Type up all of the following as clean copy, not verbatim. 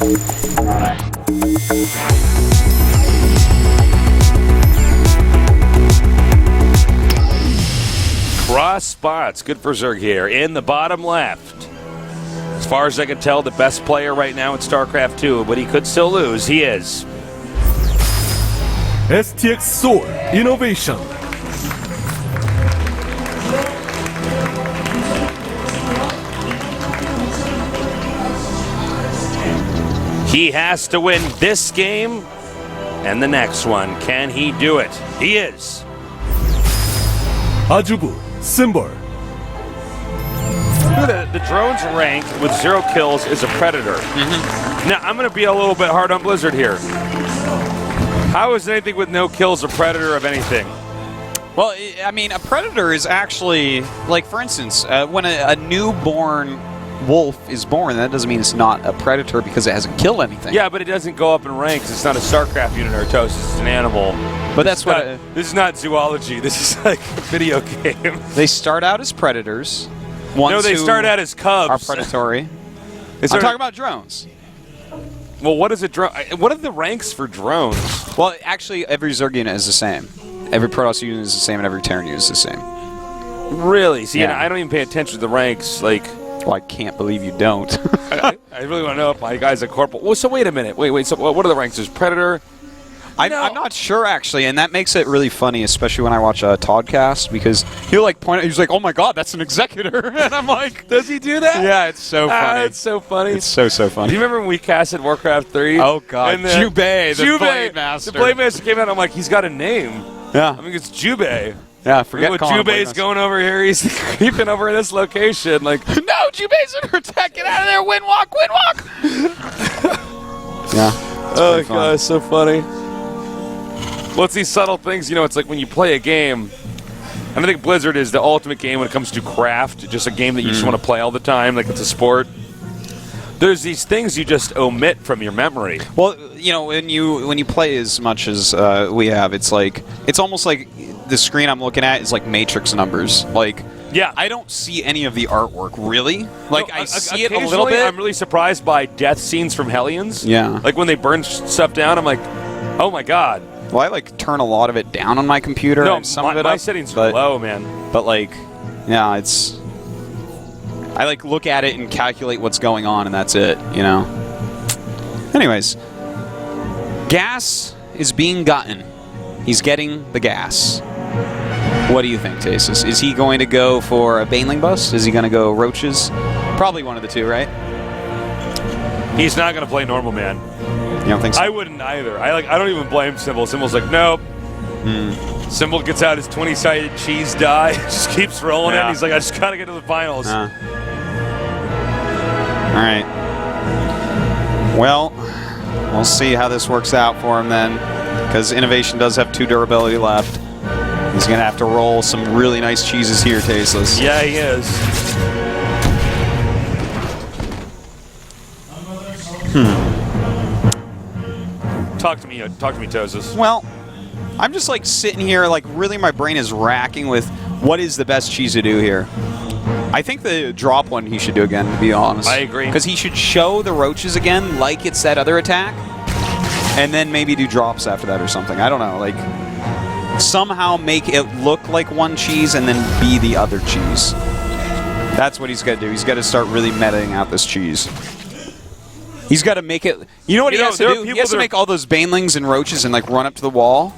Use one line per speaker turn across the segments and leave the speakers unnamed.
Cross spots. Good for Zerg here. In the bottom left. As far as I can tell, the best player right now in StarCraft 2, but he could still lose. He is.
STX Soul INnoVation.
He has to win this game and the next one. Can he do it? He is.
아주부 Symbol.
The drone's rank with 0 kills is a predator. Now, I'm going to be a little bit hard on Blizzard here. How is anything with no kills a predator of anything?
Well, I mean, a predator is actually, like, for instance, when a newborn wolf is born, that doesn't mean it's not a predator because it hasn't killed anything.
Yeah, but it doesn't go up in ranks. It's not a StarCraft unit or Toast. It's an animal.
But that's what...
This is not zoology. This is like a video game.
They start out as predators.
No, they start out as cubs.
Are predatory. I'm talking about drones.
Well, what is a drone? What are the ranks for drones?
Well, actually, every Zerg unit is the same. Every Protoss unit is the same, and every Terran unit is the same.
Really? See,
Yeah.
I don't even pay attention to the ranks. Like,
well, I can't believe you don't.
I really want to know if my guy's a corporal. Well, so wait a minute. Wait. So what are the ranks? There's Predator.
I'm not sure, actually, and that makes it really funny, especially when I watch a Toddcast, because he'll, like, point out, he's like, oh my god, that's an executor, and I'm like...
Does he do that?
Yeah, it's so funny.
It's so funny.
It's so funny.
Do you remember when we casted Warcraft 3?
Oh god, Jubei, the Blade Master.
The Blade Master came out, I'm like, he's got a name.
Yeah.
I mean, it's Jubei.
Yeah, forget
what
calling him Blade
Jubei's going over here. He's creeping over in this location. Like,
no, Jubei's under attack. Get out of there. Windwalk, windwalk. Yeah.
Oh, God, it's so funny. Well, it's these subtle things. You know, it's like when you play a game, and I think Blizzard is the ultimate game when it comes to craft, just a game that you just want to play all the time, like it's a sport. There's these things you just omit from your memory.
Well, you know, when you play as much as we have, it's almost like the screen I'm looking at is like Matrix numbers. Like,
yeah,
I don't see any of the artwork really. Like,
no,
I see it a little bit.
I'm really surprised by death scenes from Hellions.
Yeah,
like when they burn stuff down, I'm like, oh my god.
Well, I like turn a lot of it down on my computer.
No,
and some of it
my
up,
settings are low, man.
But like, yeah, I like look at it and calculate what's going on, and that's it, you know. Anyways, gas is being gotten. He's getting the gas. What do you think, Tasis? Is he going to go for a Baneling bust? Is he going to go Roaches? Probably one of the two, right?
He's not going to play normal, man.
You don't think so?
I wouldn't either. I don't even blame Symbol. Symbol's like, nope. Symbol gets out his 20-sided cheese die, just keeps rolling it. And he's like, I just got to get to the finals.
All right. Well, we'll see how this works out for him then, because INnoVation does have 2 durability left. He's going to have to roll some really nice cheeses here, Tasteless.
Yeah, he is. Talk to me, Tosis.
Well, I'm just like sitting here, like really my brain is racking with what is the best cheese to do here. I think the drop one he should do again, to be honest.
I agree.
Because he should show the Roaches again like it's that other attack, and then maybe do drops after that or something. I don't know, like somehow make it look like one cheese and then be the other cheese. That's what he's got to do. He's got to start really metaing out this cheese. He's got to make it... You know what he has to do? He has to make all those Banelings and Roaches and like run up to the wall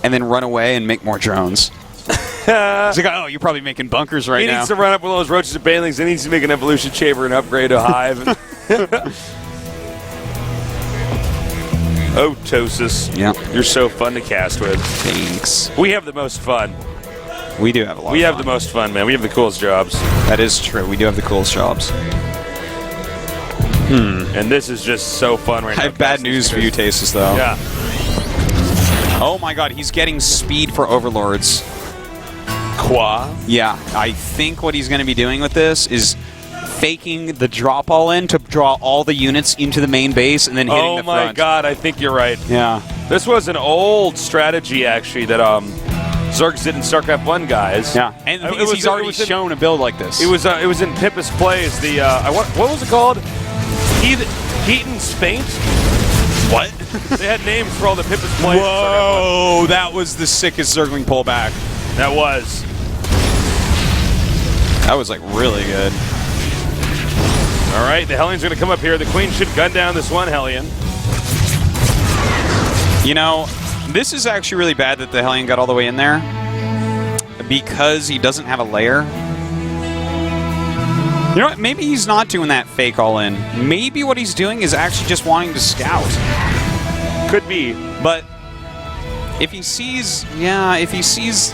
and then run away and make more drones. He's like, oh, you're probably making bunkers right now.
He needs to run up with all those Roaches and Banelings. He needs to make an Evolution Chamber and upgrade a Hive. Oh, Tosis.
Yeah.
You're so fun to cast with.
Thanks.
We have the most fun.
We do have a lot
We
of
have
fun.
the most fun, man. We have the coolest jobs.
That is true. We do have the coolest jobs.
And this is just so fun right now.
I have bad news for you, Tasis, though.
Yeah.
Oh my god, he's getting speed for Overlords.
Qua?
Yeah, I think what he's going to be doing with this is faking the drop all in to draw all the units into the main base and then hitting the front.
Oh my god, I think you're right.
Yeah.
This was an old strategy, actually, that Zergs did in StarCraft 1, guys.
Yeah, and the thing is, he's already shown a build like this.
It was in Pimpus Plays. The what was it called? Heaton's Faint.
What?
They had names for all the Pippin's plays.
Whoa, that was the sickest circling pullback.
That was.
That was like really good.
All right, the Hellions are going to come up here. The Queen should gun down this one Hellion.
You know, this is actually really bad that the Hellion got all the way in there because he doesn't have a lair. You know what? Maybe he's not doing that fake all-in. Maybe what he's doing is actually just wanting to scout.
Could be.
But if he sees, if he sees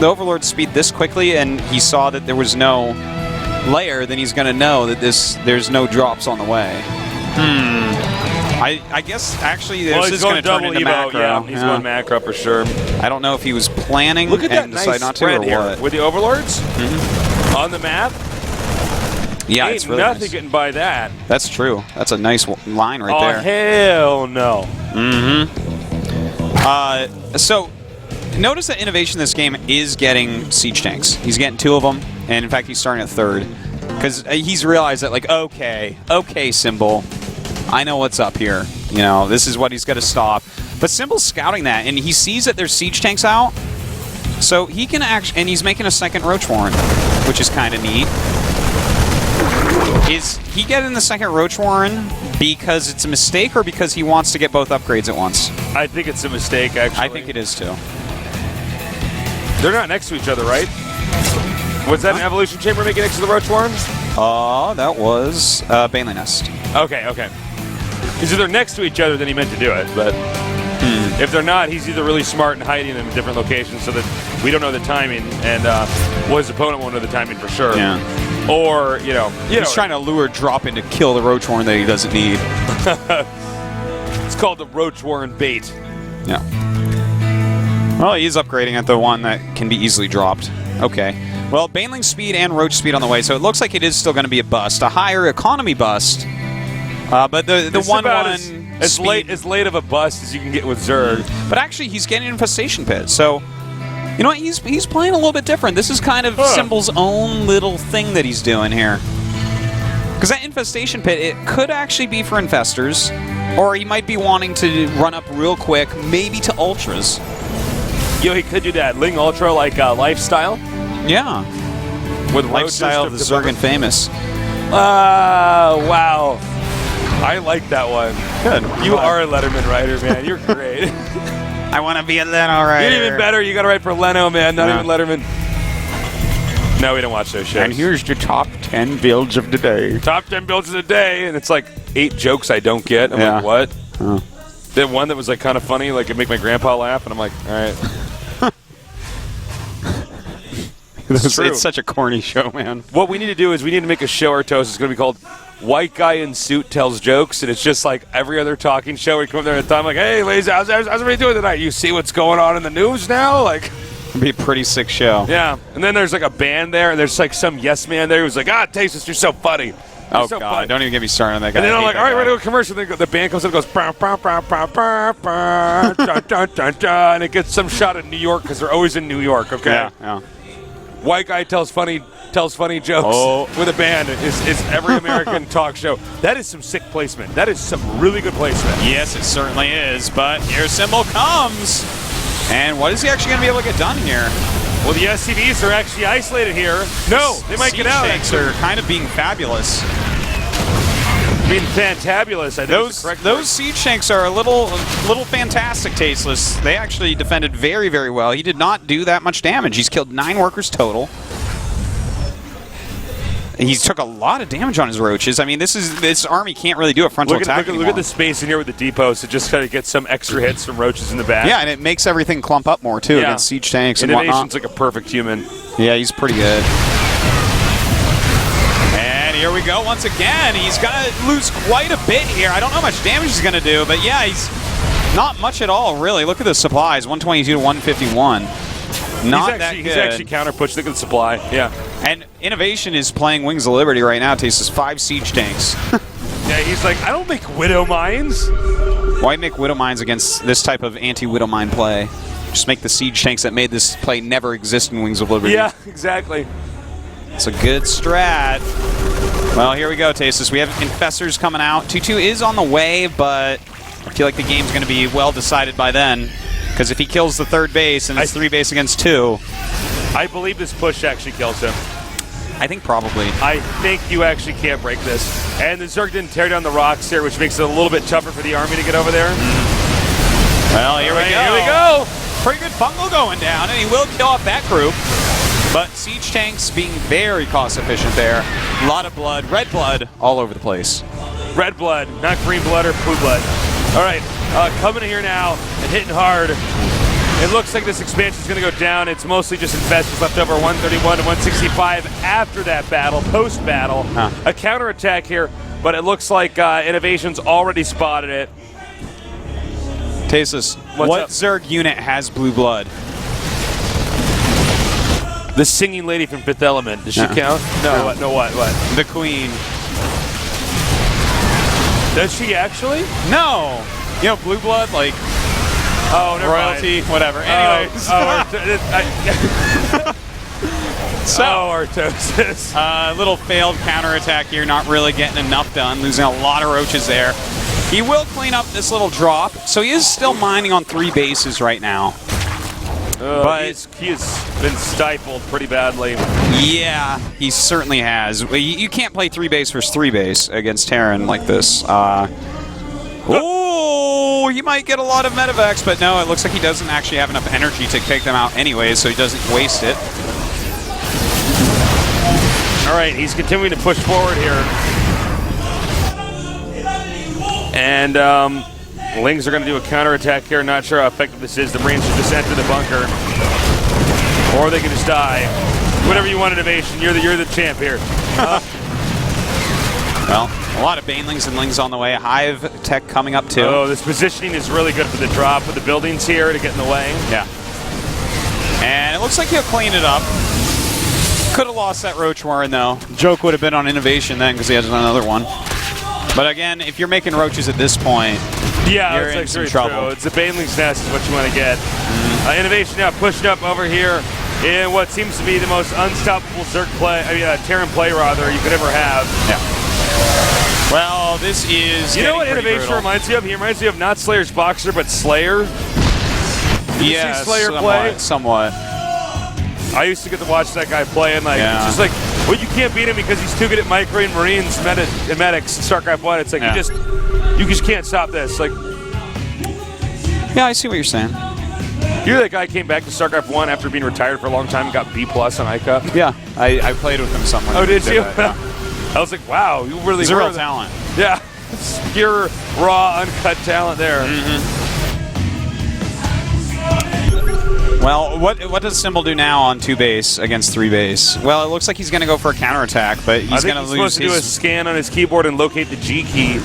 the Overlord speed this quickly and he saw that there was no layer, then he's going to know that there's no drops on the way. I guess actually this is going to turn into macro.
Yeah, he's going macro for sure.
I don't know if he was planning
Look at that
and
nice
decided not to
spread
or
here
what.
with the Overlords on the map.
Yeah,
Ain't
it's really
nothing
nice.
getting by that.
That's true. That's a nice line right there.
Oh, hell no.
So, notice that INnoVation in this game is getting siege tanks. He's getting 2 of them, and in fact, he's starting at 3rd. Because he's realized that, like, okay, Symbol, I know what's up here. You know, this is what he's got to stop. But Symbol's scouting that, and he sees that there's siege tanks out, so he can actually, and he's making a second Roach Warren, which is kind of neat. Is he getting the second Roach Warren because it's a mistake or because he wants to get both upgrades at once?
I think it's a mistake, actually.
I think it is, too.
They're not next to each other, right? Was that an Evolution Chamber making next to the Roach Warrens?
That was Bailey Nest.
Okay. Because if they're next to each other, then he meant to do it. But if they're not, he's either really smart and hiding them in different locations so that we don't know the timing, and his opponent won't know the timing for sure.
Yeah.
Or,
He's trying to lure drop in to kill the Roach Warren that he doesn't need.
It's called the Roach Warren bait.
Yeah. Well, he is upgrading at the one that can be easily dropped. Okay. Well, Baneling speed and Roach speed on the way, so it looks like it is still going to be a bust. A higher economy bust. But the
It's
one
about
one
as late of a bust as you can get with Zerg.
But actually, he's getting an Infestation Pit, so you know what? He's playing a little bit different. This is kind of Symbol's own little thing that he's doing here. Because that Infestation Pit, it could actually be for Infestors, or he might be wanting to run up real quick, maybe to Ultras.
He could do that. Ling Ultra like Lifestyle.
Yeah.
With
Lifestyle of the Zerg Famous.
Wow. I like that one.
Good.
You are a Letterman writer, man. You're great.
I want to be a Leno writer.
You're even better. You got to write for Leno, man. Not even Letterman. No, we don't watch those shows.
And here's the top 10 builds of the day.
Top 10 builds of the day, and it's like 8 jokes I don't get. I'm like, what? That one that was like kind of funny, like it'd make my grandpa laugh, and I'm like, all right.
It's such a corny show, man.
What we need to do is we need to make a show or toast. It's going to be called White Guy in Suit Tells Jokes, and it's just like every other talking show. We come up there at a time like, hey, ladies, how's everybody doing tonight? You see what's going on in the news now? Like,
it'd be a pretty sick show.
Yeah, and then there's like a band there, and there's like some yes man there who's like, Tasteless, you're so funny. You're so
God,
funny.
don't even get me started on that guy.
And then I'm like, all right, we're going to go commercial. Then the band comes in and goes, bah, bah, bah, bah, bah, bah, dun, dun, dun, dun, and it gets some shot in New York because they're always in New York, okay?
Yeah.
White guy tells funny jokes with a band is every American talk show. That is some sick placement. That is some really good placement.
Yes, it certainly is. But here Symbol comes. And what is he actually going to be able to get done here?
Well, the SCVs are actually isolated here. No, they might get out.
Siege tanks are kind of being fabulous.
Being fantabulous, I think.
Those siege tanks are a little fantastic, Tasteless. They actually defended very, very well. He did not do that much damage. He's killed 9 workers total. He took a lot of damage on his roaches. I mean, this army can't really do a frontal attack anymore.
Look at the space in here with the depots to just kind of get some extra hits from roaches in the back.
Yeah, and it makes everything clump up more, too, against siege tanks and whatnot.
INnoVation's like a perfect human.
Yeah, he's pretty good. And here we go once again. He's going to lose quite a bit here. I don't know how much damage he's going to do, but yeah, he's not much at all, really. Look at the supplies, 122 to 151. Not that good.
He's actually counter-pushed. Look at the supply. Yeah.
And INnoVation is playing Wings of Liberty right now. Tastes 5 siege tanks.
Yeah, he's like, I don't make Widow Mines.
Why make Widow Mines against this type of anti-Widow Mine play? Just make the siege tanks that made this play never exist in Wings of Liberty.
Yeah, exactly.
It's a good strat. Well, here we go, Tasis. We have Infestors coming out. 2-2 is on the way, but I feel like the game's going to be well decided by then. Because if he kills the third base and it's 3 base against 2...
I believe this push actually kills him.
I think probably.
I think you actually can't break this. And the Zerg didn't tear down the rocks here, which makes it a little bit tougher for the army to get over there.
Well, here we go.
Here we go.
Pretty good fungal going down, and he will kill off that group. But Siege Tanks being very cost efficient there. A lot of blood, red blood, all over the place.
Red blood, not green blood or blue blood. All right, coming here now and hitting hard. It looks like this expansion is going to go down. It's mostly just Infestors left over, 131 to 165 after that battle, post-battle. A counterattack here, but it looks like INnoVation's already spotted it.
Tasis, what Zerg unit has blue blood?
The singing lady from Fifth Element. Does she count? No. What? No, what?
The Queen.
Does she actually?
No. You know, blue blood, like...
Oh, never
royalty,
mind.
whatever. Anyways.
Artosis.
Little failed counterattack here, not really getting enough done, losing a lot of roaches there. He will clean up this little drop, so he is still mining on 3 bases right now.
But he has been stifled pretty badly.
Yeah, he certainly has. You can't play 3 base versus 3 base against Terran like this. Oh, he might get a lot of medevacs, but no, it looks like he doesn't actually have enough energy to take them out anyway, so he doesn't waste it.
All right, he's continuing to push forward here. And Lings are going to do a counterattack here. Not sure how effective this is. The Marines should just enter the bunker. Or they can just die. Whatever you want, INnoVation. You're the champ here.
Well, a lot of Banelings and Lings on the way. Hive tech coming up too.
Oh, this positioning is really good for the drop with the buildings here to get in the way.
Yeah. And it looks like he'll clean it up. Could have lost that Roach Warren though. Joke would have been on INnoVation then because he has another one. But again, if you're making roaches at this point,
yeah,
you're in some trouble.
True. It's the Baneling's nest is what you want to get. INnoVation now pushing up over here in what seems to be the most unstoppable Zerg play, Terran play rather, you could ever have.
Yeah. Well, this is.
You know what INnoVation reminds me of? He reminds me of not Slayer's Boxer, but Slayer.
Yeah,
Slayer play?
Somewhat.
I used to get to watch that guy play, and it's just like, well, you can't beat him because he's too good at microing Marines and medics. Starcraft 1. It's like you just can't stop this. Like,
yeah, I see what you're saying.
You know that guy came back to Starcraft 1 after being retired for a long time and got B+ on ICUP?
Yeah, I played with him somewhere.
Oh, did you? I was like, wow, you really
Zero
were
talent.
Yeah, it's pure, raw, uncut talent there.
Well, what does Symbol do now on 2 base against 3 base? Well, it looks like he's going to go for a counterattack, but he's going to lose.
Supposed to do a scan on his keyboard and locate the G key.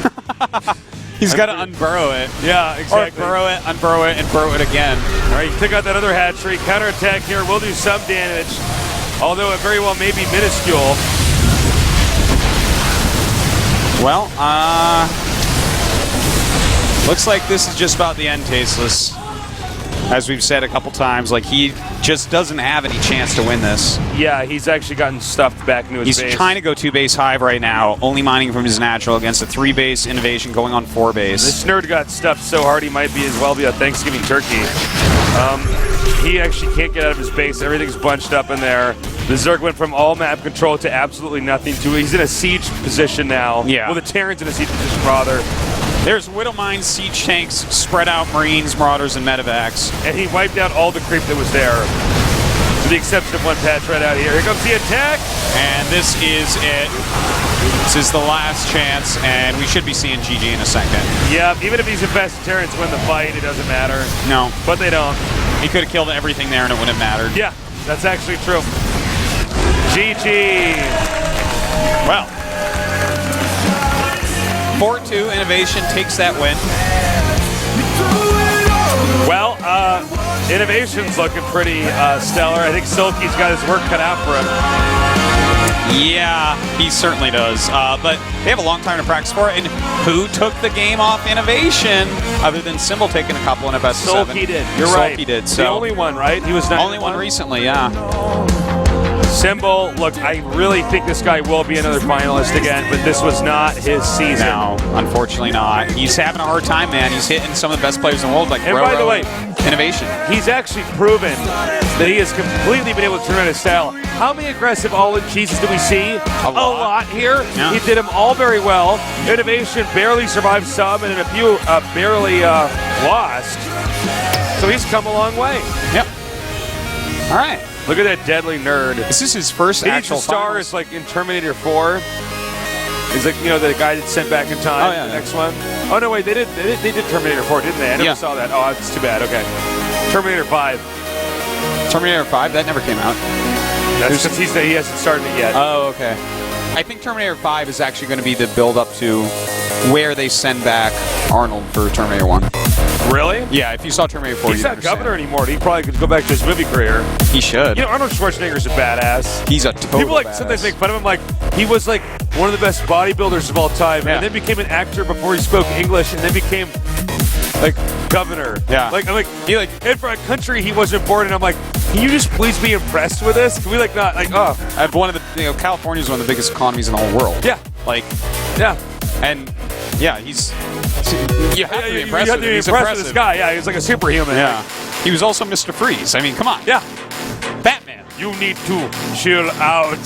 He's got to unburrow it.
Yeah, exactly.
Or burrow it, unburrow it, and burrow it again.
All right, took out that other hatchery. Counterattack here will do some damage, although it very well may be minuscule.
Well, looks like this is just about the end, Tasteless. As we've said a couple times, like he just doesn't have any chance to win this.
Yeah, he's actually gotten stuffed back into his base.
He's trying to go 2 base Hive right now, only mining from his natural against a 3 base INnoVation going on 4 base.
This nerd got stuffed so hard he might be as well be a Thanksgiving turkey. He actually can't get out of his base. Everything's bunched up in there. The Zerg went from all map control to absolutely nothing to he's in a siege position now. Yeah. Well, the Terran's in a siege position, rather.
There's Widowmine, Siege Tanks, spread out Marines, Marauders, and Medevacs.
And he wiped out all the creep that was there. With the exception of one patch right out here. Here comes the attack!
And this is it. This is the last chance, and we should be seeing GG in a second.
Yeah, even if these infested Terrans win the fight, it doesn't matter.
No.
But they don't.
He could have killed everything there and it wouldn't have mattered.
Yeah, that's actually true. GG!
Well. 4-2, INnoVation takes that win.
Well, INnoVation's looking pretty stellar. I think Silky's got his work cut out for him.
Yeah, he certainly does. But they have a long time to practice for it. And who took the game off INnoVation other than Symbol taking a couple in a best of 7?
Sulky did. You're right.
Sulky did. So
the only one, right? He was not
only one recently, yeah.
Symbol, look, I really think this guy will be another finalist again, but this was not his season.
No, unfortunately not. He's having a hard time, man. He's hitting some of the best players in the world, like
And by the way,
INnoVation.
He's actually proven that he has completely been able to turn out his style. How many aggressive all-in cheeses do we see? A lot here.
Yeah.
He did them all very well. INnoVation barely survived some, and a few barely lost. So he's come a long way.
Yep. All right.
Look at that deadly nerd.
This is his first actual
star
finals.
is like in Terminator 4. He's like, you know, the guy that's sent back in time.
Oh, yeah,
the next one. Oh no, wait, they did Terminator 4, didn't they? I never saw that. Oh, that's too bad. Okay. Terminator 5.
Terminator 5, that never came out.
That's because he hasn't started it yet.
Oh, okay. I think Terminator 5 is actually going to be the build-up to where they send back Arnold for Terminator 1.
Really?
Yeah, if you saw Terminator 4,
He's
you'd
not governor anymore. He probably could go back to his movie career.
He should.
You know, Arnold Schwarzenegger's a badass.
He's a total
People like
badass.
sometimes make fun of him, like he was like one of the best bodybuilders of all time, and then became an actor before he spoke English, and then became like governor.
Yeah.
Like I'm like and for a country he wasn't born in, I'm like, can you just please be impressed with this? Can we like not like
I have one of the California is one of the biggest economies in the whole world.
Yeah.
Like and he's you have to be impressed
you have to
with him.
be
He's
impressed with this guy. Yeah, he's like a superhuman.
Yeah. He was also Mr. Freeze. I mean, come on.
Yeah.
Batman.
You need to chill out.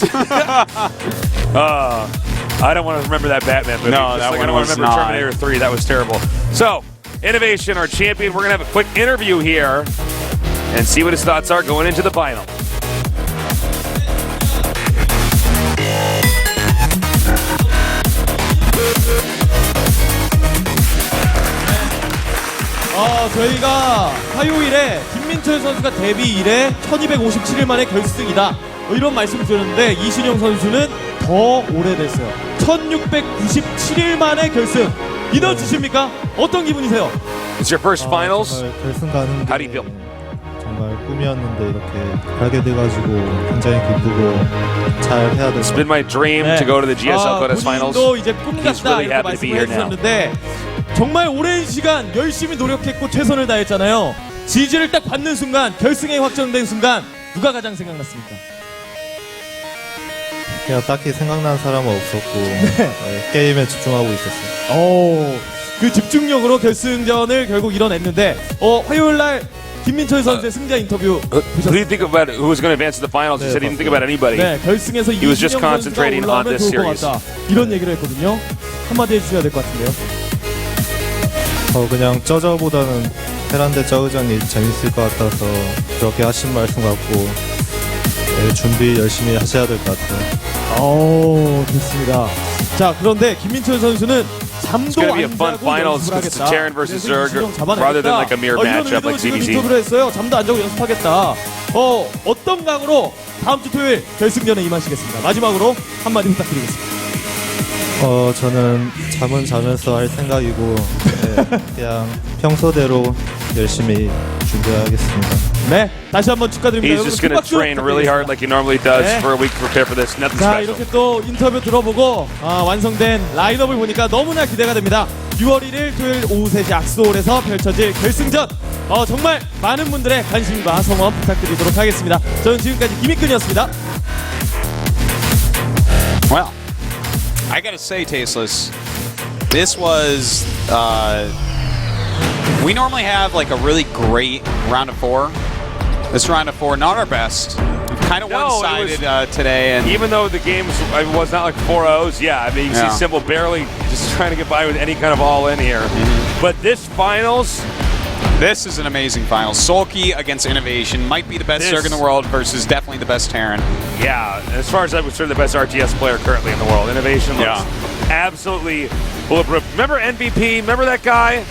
I don't want to remember that Batman movie.
No, that
like
one
I don't want to
was
remember
not.
Terminator 3. That was terrible. So, INnoVation, our champion, we're going to have a quick interview here and see what his thoughts are going into the final.
저희가 화요일에 김민철 선수가 데뷔 이래 1257일 만에 결승이다 이런 말씀을 드렸는데 이신영 선수는 더 오래됐어요. 1697일 만에 결승. 믿어주십니까? 어떤 기분이세요?
It's your first finals.
결승 가는
How do you feel?
정말 꿈이었는데 이렇게 가게 돼가지고 굉장히 기쁘고 잘 해야 될
It's been my dream to go to the GSL Korea finals.
본인도 이제 꿈
He's
같다
really
이렇게
happy to be here
말씀을
now.
해주셨는데 정말 오랜 시간 열심히 노력했고 최선을 다했잖아요. 지지를 딱 받는 순간 결승에 확정된 순간 누가 가장 생각났습니까?
그냥 딱히 생각나는 사람은 없었고 게임에 집중하고 있었어요.
그 집중력으로 결승전을 결국 이뤄냈는데 화요일 날 김민철 선수의 승자 인터뷰
Who do you think about who was going to advance to the finals? He said he didn't think about anybody.
네, 결승에서
He was just
이신영 선수가
concentrating on
올라오면
this
좋을 것
series.
같다. 이런 얘기를 했거든요. 한마디 해주셔야 될 것 같은데요.
그냥 저저보다는 테란대 저우전이 재밌을 것 같아서 그렇게 하신 말씀 같고 준비 열심히 하셔야 될 것 같아요.
좋습니다. 자, 그런데 김민철 선수는
It's
잠도
going to be a
안
fun
자고
finals
연습을
because it's
하겠다.
Terran versus
그래서
Zerg
이신영 잡아내겠다.
rather than like a mere
이런
matchup like
의도로 지금
TvZ.
인터뷰를 했어요. 잠도 안 자고 연습하겠다. 어떤 각오로 다음 주 토요일 결승전에 임하시겠습니다. 마지막으로 한마디 부탁드리겠습니다.
저는 잠은 자면서 할 생각이고 그냥 평소대로 열심히 준비하겠습니다.
네, 다시 한번 축하드립니다.
He's just going to train really hard like he normally does
네.
for a week to prepare for this. Nothing
자,
special.
이렇게 또 인터뷰 들어보고 완성된 라인업을 보니까 너무나 기대가 됩니다. 6월 1일 토요일 오후 3시 악스홀에서 펼쳐질 결승전 정말 많은 분들의 관심과 성원 부탁드리도록 하겠습니다. 저는 지금까지 김익근이었습니다.
Well, I gotta say, Tasteless, this was. We normally have like a really great round of 4. This round of 4, not our best. Kind of one-sided today, and
even though the game was not like 4-0s, yeah, I mean, you see Symbol barely just trying to get by with any kind of all-in here. But this finals,
this is an amazing final. Sulky against INnoVation might be the best Zerg in the world versus definitely the best Terran.
yeah, as far as I would say, the best RTS player currently in the world. INnoVation looks absolutely bulletproof. Remember MVP? Remember that guy?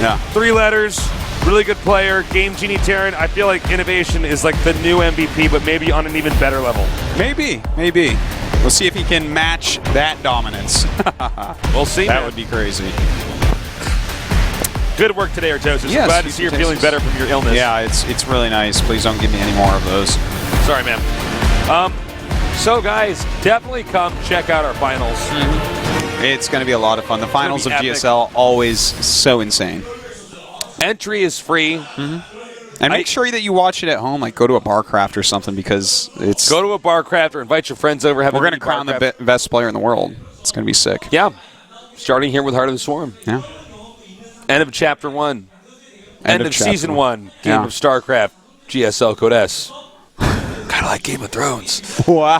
Yeah.
3 letters. Really good player, Game Genie Terran. I feel like INnoVation is like the new MVP, but maybe on an even better level.
Maybe. We'll see if he can match that dominance.
We'll see.
That would be crazy.
Good work today, Artosis.
Yes,
Glad to see you're feeling better from your illness.
Yeah, it's really nice. Please don't give me any more of those.
Sorry, man. So, guys, definitely come check out our finals.
It's going to be a lot of fun. The finals of
epic.
GSL always so insane.
Entry is free.
And make sure that you watch it at home. Like, go to a Barcraft or something because it's.
Go to a Barcraft or invite your friends over. Have
We're going to crown the best player in the world. It's going to be sick.
Yeah. Starting here with Heart of the Swarm.
Yeah.
End of Chapter 1. End of Season 1. Game of Starcraft. GSL Code S. Kind of like Game of Thrones.
Wow.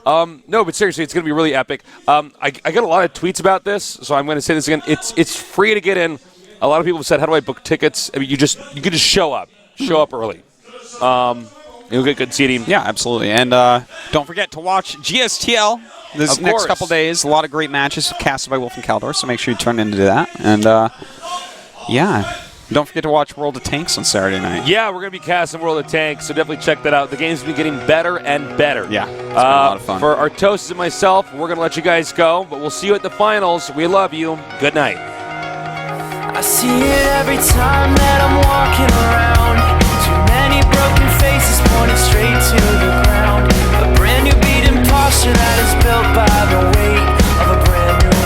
Wow. No, but seriously, it's going to be really epic. I got a lot of tweets about this, so I'm going to say this again. It's free to get in. A lot of people have said, how do I book tickets? I mean, you can just show up. Show up early. You'll get good seating.
Yeah, absolutely. And don't forget to watch GSTL this next couple days. A lot of great matches casted by Wolf and Caldor, so make sure you turn into that. And, yeah. Don't forget to watch World of Tanks on Saturday night.
Yeah, we're going to be casting World of Tanks, so definitely check that out. The game's been getting better and better.
Yeah, it's been a lot of fun.
For Artosis and myself, we're going to let you guys go, but we'll see you at the finals. We love you. Good night.
I see it every time that I'm walking around. Too many broken faces pointing straight to the ground. A brand new beat imposter that is built by the weight of a brand new